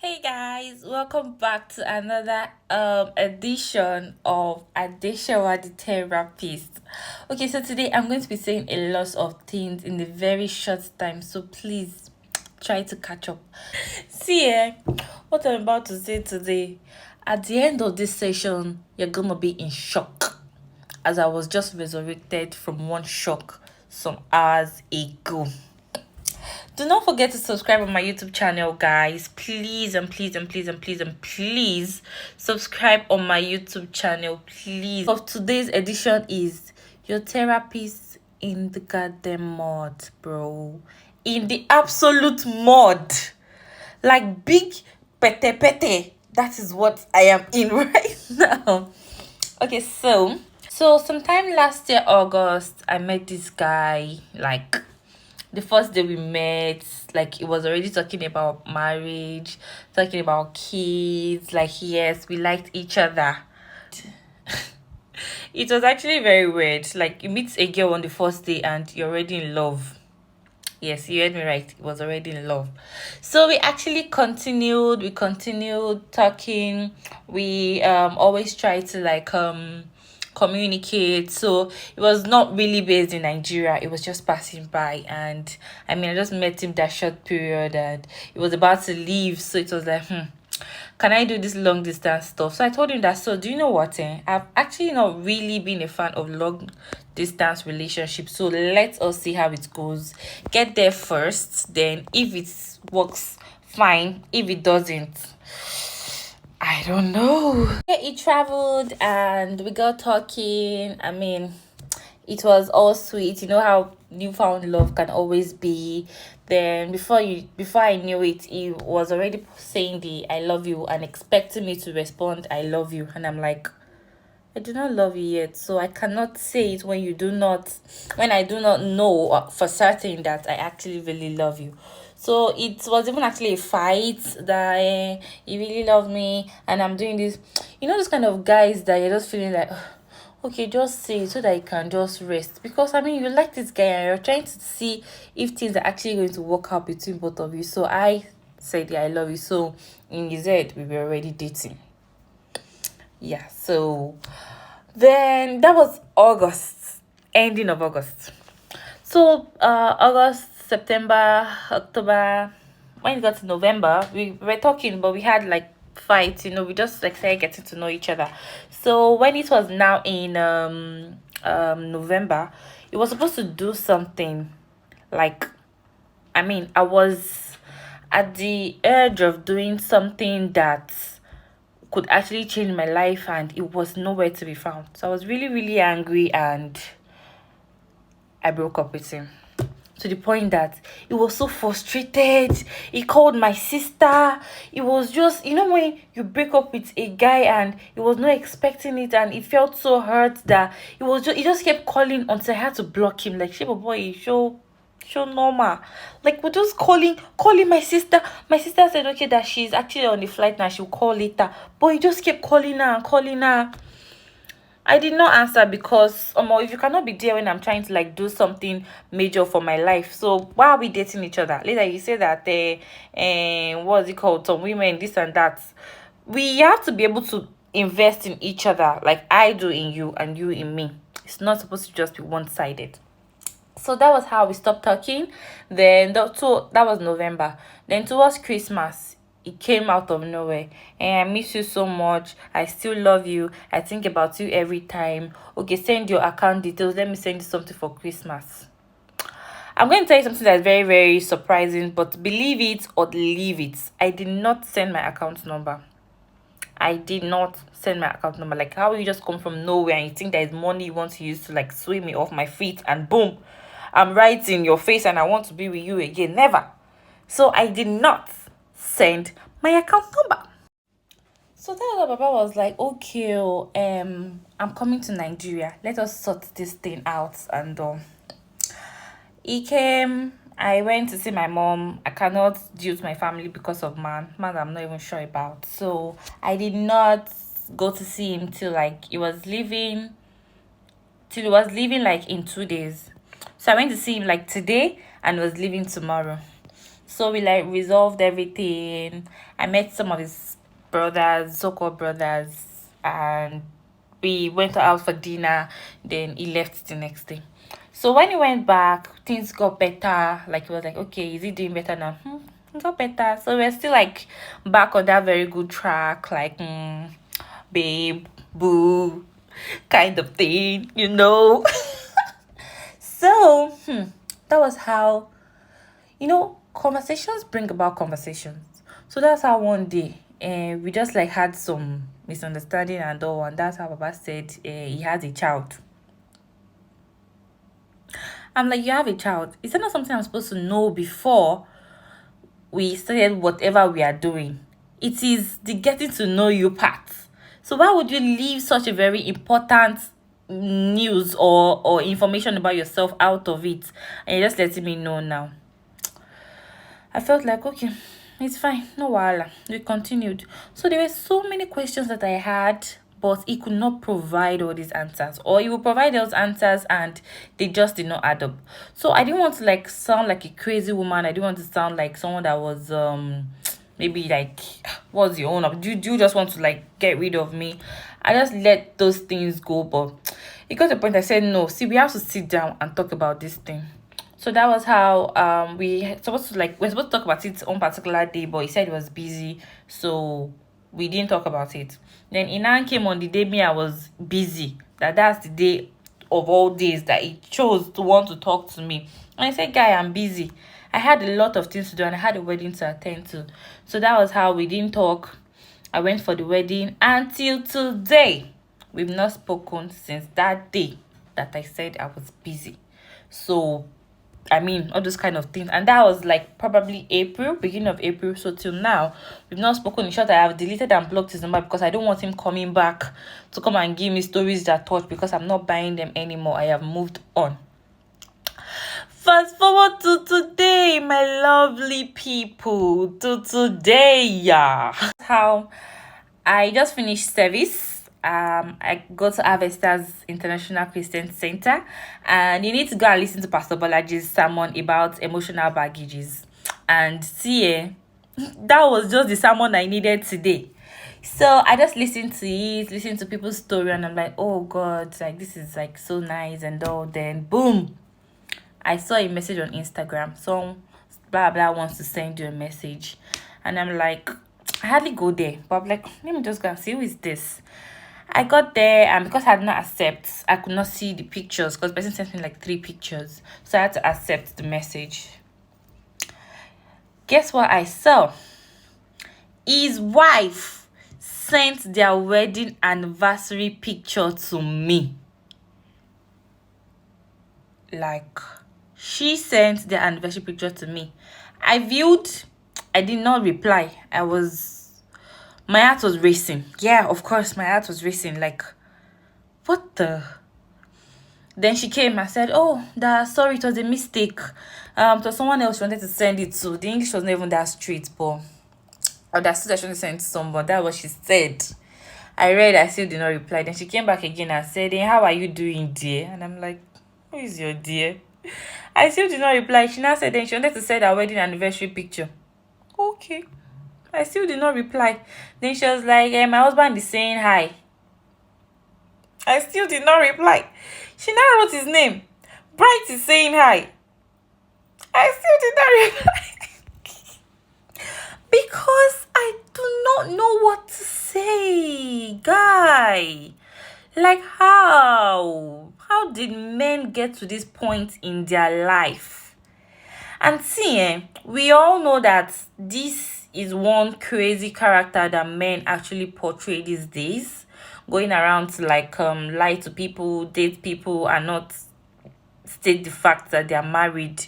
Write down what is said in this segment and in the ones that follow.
Hey guys, welcome back to another edition of Adeshawa the Therapist. Okay, so today I'm going to be saying a lot of things in a very short time, so please try to catch up. See, what I'm about to say today, at the end of this session, you're gonna be in shock, as I was just resurrected from one shock some hours ago. Do not forget to subscribe on my YouTube channel, guys. Please and please and please and please and please subscribe on my YouTube channel, please. Of today's edition is your therapist in the goddamn mud, bro. In the absolute mud. Like big pete pete. That is what I am in right now. Okay, so sometime last year, August, I met this guy, like the first day we met, like he was already talking about marriage, talking about kids, like yes, we liked each other. It was actually very weird. Like you meet a girl on the first day and you're already in love. Yes, you heard me right. He was already in love. So we actually continued talking. We always try to communicate. So it was not really based in Nigeria. It was just passing by, and I mean I just met him that short period and he was about to leave. So it was like, can I do this long distance stuff? So I told him that, so do you know what? I've actually not really been a fan of long distance relationships. So let us see how it goes. Get there first. Then if it works, fine. If it doesn't, I don't know. Yeah, he traveled and we got talking. I mean, it was all sweet. You know how newfound love can always be. Then before I knew it, he was already saying the I love you and expecting me to respond I love you. And I'm like, I do not love you yet, so I cannot say it when I do not know for certain that I actually really love you. So it was even actually a fight that he really loved me, and I'm doing this. You know, those kind of guys that you're just feeling like, "Ugh, okay, just say it so that you can just rest." Because I mean, you like this guy and you're trying to see if things are actually going to work out between both of you. So I said, yeah, I love you. So in his head, we were already dating. Yeah, so then that was August, ending of August. So August, September, October, when it got to November, we were talking, but we had like fights, we just like started getting to know each other. So when it was now in November, it was supposed to do something like, I mean, I was at the edge of doing something that could actually change my life, and it was nowhere to be found. So I was really, really angry and I broke up with him. To the point that he was so frustrated. He called my sister. It was just, when you break up with a guy and he was not expecting it and he felt so hurt that he just kept calling until I had to block him. Like, shape boy, show normal. Like, we're just calling my sister. My sister said okay that she's actually on the flight now, she'll call later. But he just kept calling her and calling her. I did not answer because if you cannot be there when I'm trying to like do something major for my life, so why are we dating each other? Later you say that what's it called? Some women, this and that. We have to be able to invest in each other, like I do in you and you in me. It's not supposed to just be one-sided. So that was how we stopped talking. Then so that was November. Then towards Christmas, it came out of nowhere. And I miss you so much. I still love you. I think about you every time. Okay, send your account details. Let me send you something for Christmas. I'm going to tell you something that's very, very surprising, but believe it or leave it. I did not send my account number. I did not send my account number. Like, how will you just come from nowhere and you think there is money you want to use to like swim me off my feet, and boom, I'm right in your face and I want to be with you again? Never. So I did not send my account number. So that other Baba was like, okay, I'm coming to Nigeria. Let us sort this thing out. And he came. I went to see my mom. I cannot deal with my family because of man I'm not even sure about. So I did not go to see him till like he was leaving like in 2 days. So I went to see him like today and was leaving tomorrow. So we like resolved everything. I met some of his brothers, so-called brothers, and we went out for dinner. Then he left the next day. So when he went back, things got better. Like he was like, okay, is he doing better now? It got better. So we're still like back on that very good track, like babe, boo, kind of thing, you know. So that was how, conversations bring about conversations. So that's how one day we just like had some misunderstanding and all, and that's how Baba said he has a child. I'm like, you have a child. Is that not something I'm supposed to know before we started whatever we are doing? It is the getting to know you part. So why would you leave such a very important news or information about yourself out of it, and you're just letting me know now? I felt like, okay, it's fine, no wala. We continued. So there were so many questions that I had, but he could not provide all these answers, or he would provide those answers and they just did not add up. So I didn't want to like sound like a crazy woman. I didn't want to sound like someone that was maybe like, what's your own up? Do you just want to like get rid of me? I just let those things go, but it got to the point I said, no, see, we have to sit down and talk about this thing. So that was how we're supposed to talk about it on particular day, but he said he was busy, so we didn't talk about it. Then Inan came on the day me I was busy. That's the day of all days that he chose to want to talk to me. And I said, guy, I'm busy. I had a lot of things to do and I had a wedding to attend to. So that was how we didn't talk. I went for the wedding until today. We've not spoken since that day that I said I was busy. So I mean, all those kind of things. And that was like probably April, beginning of April. So till now, we've not spoken. In short, I have deleted and blocked his number because I don't want him coming back to come and give me stories that touch, because I'm not buying them anymore. I have moved on. Fast forward to today, my lovely people. To today, yeah. How I just finished service. I go to Avesta's International Christian Center, and you need to go and listen to Pastor Bolaji's sermon about emotional baggages. And see, that was just the sermon I needed today. So I just listened to it, listened to people's story, and I'm like, oh God, like this is like so nice and all. Then boom, I saw a message on Instagram. Some blah blah wants to send you a message, and I'm like, I hardly go there, but I'm like, let me just go and see who is this. I got there, and because I had not accept, I could not see the pictures because the person sent me like 3 pictures. So I had to accept the message. Guess what I saw? His wife sent their wedding anniversary picture to me. Like, she sent the anniversary picture to me. I viewed, I did not reply. My heart was racing. Yeah, of course, my heart was racing. Like, what the? Then she came and said, oh, sorry, it was a mistake. It was someone else she wanted to send it to. The English was not even that straight, but understood that she wanted to send it to someone. That's what she said. I read, I still did not reply. Then she came back again and said, hey, how are you doing, dear? And I'm like, who is your dear? I still did not reply. She now said then she wanted to send our wedding anniversary picture. Okay. I still did not reply. Then she was like, my husband is saying hi. I still did not reply. She now wrote his name. Bright is saying hi. I still did not reply. Because I do not know what to say, guy. Like, how? How did men get to this point in their life? And see, we all know that this is one crazy character that men actually portray these days, going around to like lie to people, date people, and not state the fact that they are married.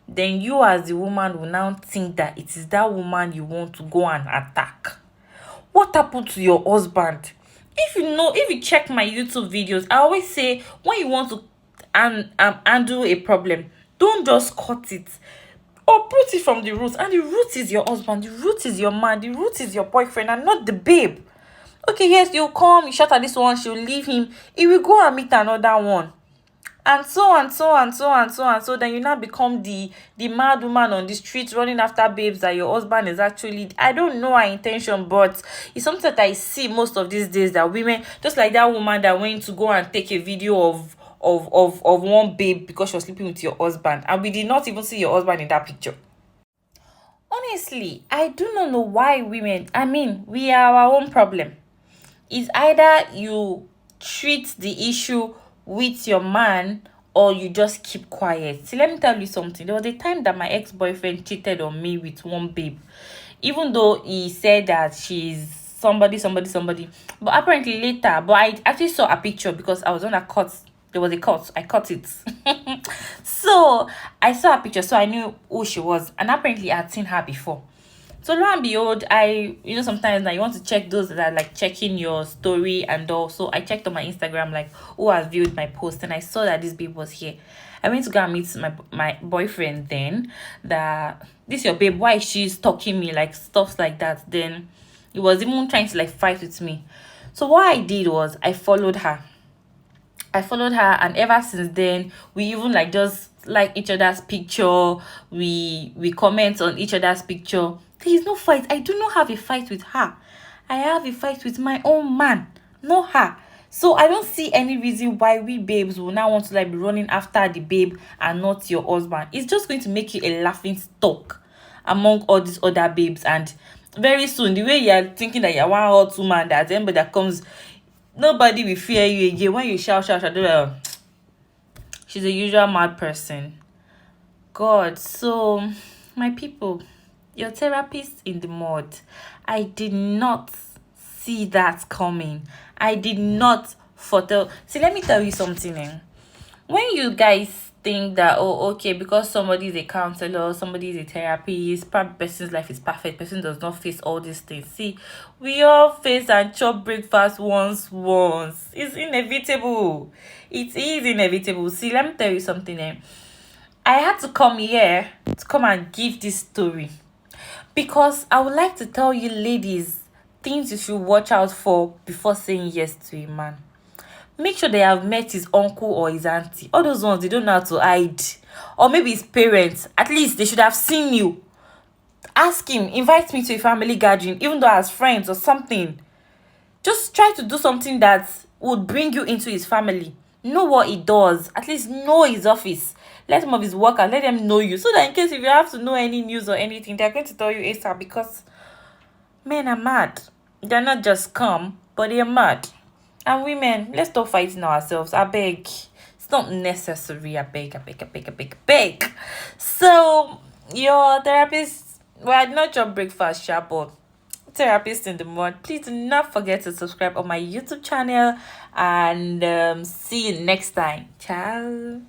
Then you as the woman will now think that it is that woman you want to go and attack. What happened to your husband? If you check my YouTube videos, I always say when you want to undo a problem, don't just cut it, uproot it from the root. And the root is your husband, the root is your man, the root is your boyfriend, and not the babe. Okay, yes, you come, you shut at this one, she'll leave him, he will go and meet another one. and so and so and so and so and so. Then you now become the mad woman on the street running after babes that your husband is actually, I don't know her intention, but it's something that I see most of these days, that women, just like that woman that went to go and take a video of one babe because she was sleeping with your husband, and we did not even see your husband in that picture. Honestly, I do not know why women, I mean, we are our own problem. It's either you treat the issue with your man, or you just keep quiet. See, let me tell you something. There was a time that my ex-boyfriend cheated on me with one babe, even though he said that she's somebody. But apparently later, but I actually saw a picture because I was on a cut. There was a cut. I cut it. So I saw a picture, so I knew who she was, and apparently I had seen her before. So lo and behold, sometimes now you want to check those that are like checking your story and all. So I checked on my Instagram, like who has viewed my post, and I saw that this babe was here. I went to go and meet my boyfriend then. That this your babe, why is she stalking me, like stuff like that. Then he was even trying to like fight with me. So what I did was I followed her. And ever since then we even like just like each other's picture. We comment on each other's picture. There is no fight. I do not have a fight with her. I have a fight with my own man, not her. So I don't see any reason why we babes will now want to like be running after the babe and not your husband. It's just going to make you a laughing stock among all these other babes. And very soon, the way you are thinking that you're one hot woman, that anybody that comes, nobody will fear you again. When you shout, they're like, she's a usual mad person. God. So my people, your therapist in the mud. I did not see that coming. I did not foretell. See, let me tell you something. When you guys think that, oh, okay, because somebody is a counselor, somebody is a therapist, probably person's life is perfect, person does not face all these things. See, we all face and chop breakfast once. It's inevitable. It is inevitable. See, let me tell you something. I had to come here to come and give this story, because I would like to tell you ladies things you should watch out for before saying yes to a man. Make sure they have met his uncle or his auntie. All those ones, they don't know how to hide. Or maybe his parents. At least they should have seen you. Ask him, invite me to a family gathering, even though as friends or something. Just try to do something that would bring you into his family. Know what he does. At least know his office. Let some of his workers, let them know you. So that in case if you have to know any news or anything, they're going to tell you ASAP, because men are mad. They're not just calm, but they're mad. And women, let's stop fighting ourselves. I beg. It's not necessary. I beg. So, your therapist, well, not your breakfast, sharp, but therapist in the mud. Please do not forget to subscribe on my YouTube channel. And see you next time. Ciao.